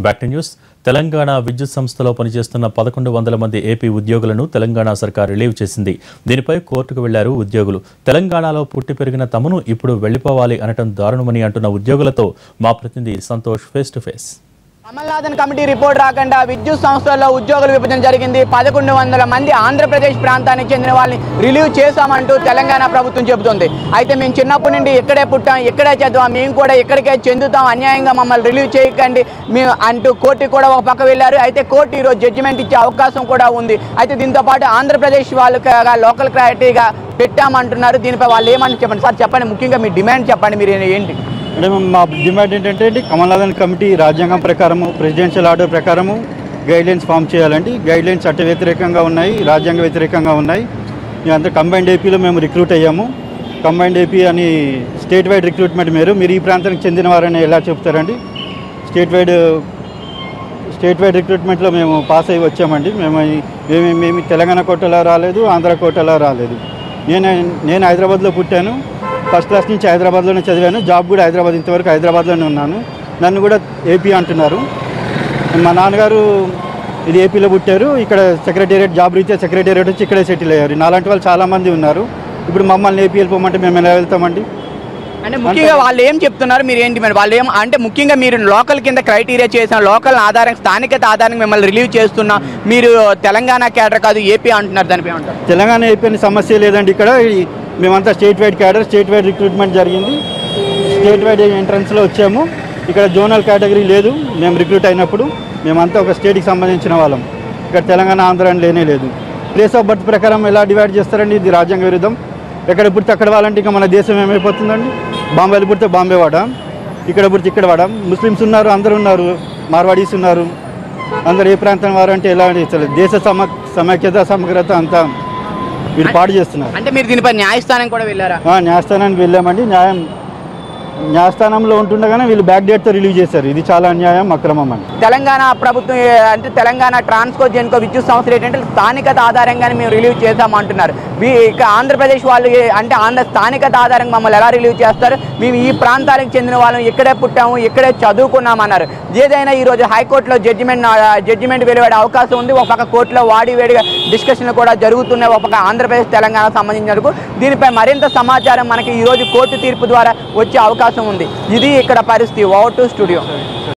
Back to news. Telangana విద్యుత్ సంస్థలో పనిచేస్తున్న 1100 మంది ఏపీ ఉద్యోగులను తెలంగాణ సర్కార్ రిలీవ్ చేసింది. దీనిపై కోర్టుకు వెళ్లారు ఉద్యోగులు. తెలంగాణలో పుట్టి పెరిగిన తమను ఇప్పుడు వెళ్లిపోవాలి అనటం దారుణమని అంటున్న ఉద్యోగులతో మా ప్రతినిధి Santosh face to face. Kamalnathan committee report రాకుండా విద్యుత్ సంస్థల్లో ఉద్యోగుల విభజన జరిగింది. 1100 మంది ఆంధ్రప్రదేశ్ ప్రాంతానికి చెందిన వాళ్ళని రిలీవ్ చేశామంటూ తెలంగాణ ప్రభుత్వం చెబుతుంది. అయితే మేము చిన్నప్పటి నుండి ఇక్కడే పుట్టాం, ఇక్కడే చదివాం, మేము కూడా ఇక్కడికే చెందుతాం, అన్యాయంగా మమ్మల్ని రిలీవ్ చేయకండి మేము అంటూ కోర్టు కూడా ఒక పక్క వెళ్ళారు. అయితే కోర్టు ఈరోజు జడ్జిమెంట్ ఇచ్చే అవకాశం కూడా ఉంది. అయితే దీంతో పాటు ఆంధ్రప్రదేశ్ వాళ్ళకి లోకల్ క్రైటీగా పెట్టామంటున్నారు. దీనిపై వాళ్ళు ఏమని చెప్పండి సార్, చెప్పండి, ముఖ్యంగా మీ డిమాండ్ చెప్పండి, మీరు ఏంటి? అంటే మా డిమాండ్ ఏంటంటే కమల్నాథన్ కమిటీ రాజ్యాంగం ప్రకారము, ప్రెసిడెన్షియల్ ఆర్డర్ ప్రకారము గైడ్లైన్స్ ఫామ్ చేయాలండి. గైడ్లైన్స్ చట్ట వ్యతిరేకంగా ఉన్నాయి, రాజ్యాంగ వ్యతిరేకంగా ఉన్నాయి. ఇదంతా కంబైన్డ్ ఏపీలో మేము రిక్రూట్ అయ్యాము. కంబైన్డ్ ఏపీ అని స్టేట్ వైడ్ రిక్రూట్మెంట్ మీరు ఈ ప్రాంతానికి చెందిన వారని ఎలా చెప్తారండి? స్టేట్ వైడ్ రిక్రూట్మెంట్లో మేము పాస్ అయ్యి వచ్చామండి. మేము తెలంగాణ కోటలో రాలేదు, ఆంధ్ర కోటలో రాలేదు. నేను హైదరాబాద్లో పుట్టాను. ఫస్ట్ క్లాస్ నుంచి హైదరాబాద్లోనే చదివాను. జాబ్ కూడా హైదరాబాద్, ఇంతవరకు హైదరాబాద్లోనే ఉన్నాను. నన్ను కూడా ఏపీ అంటున్నారు. మా నాన్నగారు ఇది ఏపీలో పుట్టారు, ఇక్కడ సెక్రటేరియట్ జాబ్ రీత్యా సెక్రటేరియట్ వచ్చి ఇక్కడే సెటిల్ అయ్యారు. నాలాంటి వాళ్ళు చాలామంది ఉన్నారు. ఇప్పుడు మమ్మల్ని ఏపీ వెళ్ళిపోమంటే మేము ఎలా వెళ్తామండి? అంటే ముఖ్యంగా వాళ్ళు ఏం చెప్తున్నారు, మీరు ఏంటి మరి వాళ్ళు ఏం అంటే ముఖ్యంగా మీరు లోకల్ కింద క్రైటీరియా చేసిన లోకల్ ఆధారం, స్థానికత ఆధారంగా మిమ్మల్ని రిలీవ్ చేస్తున్నా, మీరు తెలంగాణ క్యాడర్ కాదు ఏపీ అంటున్నారు. దానిపై ఏమంటారు? తెలంగాణ ఏపీ అని సమస్య లేదండి. ఇక్కడ మేమంతా state wide cadre, state wide recruitment జరిగింది. స్టేట్ వైడ్ ఎంట్రన్స్లో వచ్చాము. ఇక్కడ జోనల్ కేటగిరీ లేదు. మేము రిక్రూట్ అయినప్పుడు మేమంతా ఒక స్టేట్కి సంబంధించిన వాళ్ళం. ఇక్కడ తెలంగాణ, ఆంధ్ర అని లేనే లేదు. ప్లేస్ ఆఫ్ బర్త్ ప్రకారం ఎలా డివైడ్ చేస్తారండి? ఇది రాజ్యాంగ విరుద్ధం. ఎక్కడ పుడితే అక్కడ వాళ్ళంటే ఇంకా మన దేశం ఏమైపోతుందండి? బాంబేలో పుడితే బాంబే వాడా, ఇక్కడ పుడితే ఇక్కడ వాడా? ముస్లిమ్స్ ఉన్నారు, అందరూ ఉన్నారు, మార్వాడీస్ ఉన్నారు, అందరు ఏ ప్రాంతం వారు అంటే ఎలా చేస్తారు? దేశ సమైక్యత, సమగ్రత అంతా వీళ్ళు పాడు చేస్తున్నారు. అంటే మీరు దీనిపై న్యాయస్థానం కూడా వెళ్ళారా? న్యాయస్థానానికి వెళ్ళామండి. న్యాయస్థానంలో ఉంటుండగానే వీళ్ళు బ్యాక్ డేట్తో రిలీవ్ చేశారు. ఇది చాలా అన్యాయం, అక్రమం అని. తెలంగాణ ప్రభుత్వం అంటే తెలంగాణ ట్రాన్స్కో జెన్కో విద్యుత్ సంస్థలు ఏంటంటే స్థానికత ఆధారంగానే మేము రిలీవ్ చేసామంటున్నారు. ఇక ఆంధ్రప్రదేశ్ వాళ్ళు అంటే స్థానికత ఆధారంగా మమ్మల్ని ఎలా రిలీవ్ చేస్తారు? మేము ఈ ప్రాంతానికి చెందిన వాళ్ళం, ఇక్కడే పుట్టాము, ఇక్కడే చదువుకున్నామన్నారు. ఏదైనా ఈరోజు హైకోర్టులో జడ్జిమెంట్ వెలువడే అవకాశం ఉంది. ఒక పక్క కోర్టులో వాడివేడిగా డిస్కషన్లు కూడా జరుగుతున్నాయి. ఒక పక్క ఆంధ్రప్రదేశ్ తెలంగాణ సంబంధించిన దీనిపై మరింత సమాచారం మనకి ఈరోజు కోర్టు తీర్పు ద్వారా వచ్చే అవకాశం ఉంది. ఇది ఇక్కడ పరిస్థితి. Over to studio.